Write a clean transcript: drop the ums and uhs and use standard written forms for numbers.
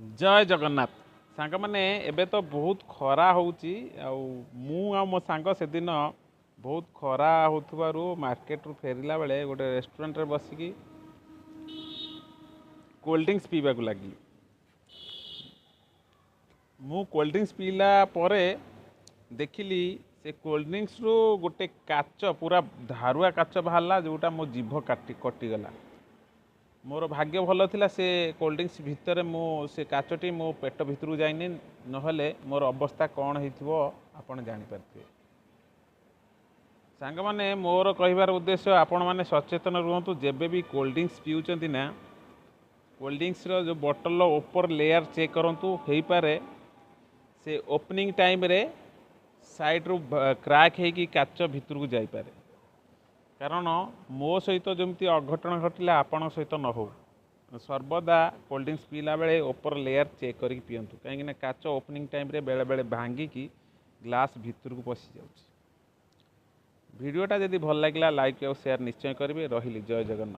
जय जगन्नाथ सांग मैंने एबे तो बहुत खरा होउची आ मो सांग से दिन बहुत खरा होथुबारु मार्केट रु फेरिला बेले गोटे रेस्टोरेंट रे बसिकी कोल्ड ड्रिंक्स पीबा को लगी। मु कोल्ड ड्रिंक्स पीला परे देखिली से कोल्ड ड्रिंक्स रु गोटे काच पूरा धारुआ काच बाहरला जोटा मो जीभ कटिगला। मोर भाग्य भल थिला से कोल्ड ड्रिंक्स भितर मु से काचटी मो पेट भितर जाइनी नहले मोर अवस्था कौन होइथिबो आपण जानि पारथिबे। सांग माने मोर कहिबार उद्देश्य आपण माने सचेतन रुहतु जेबे भी कोल्ड ड्रिंक्स पिउचंती ना कोल्ड ड्रिंक्स रो जो बोतल ऊपर लेयर चेक करंतु हेई पारे से ओपनिंग टाइम रे साइड रु क्रैक हेकी काच भितर को जाई पारे। कारण मो सहित जमती अघटन घटला आपण सहित न हो। सर्वदा कोल्ड ड्रिंक्स पीला बेले ऊपर लेयर चेक करके पियंतु कहीं काच ओपनिंग टाइम रे बेले बेले भांगिकी ग्लास भितर को पशि जाउछि। वीडियोटा जदि भल लगिला लाइक और शेयर निश्चय करेंगे। रही जय जगन्नाथ।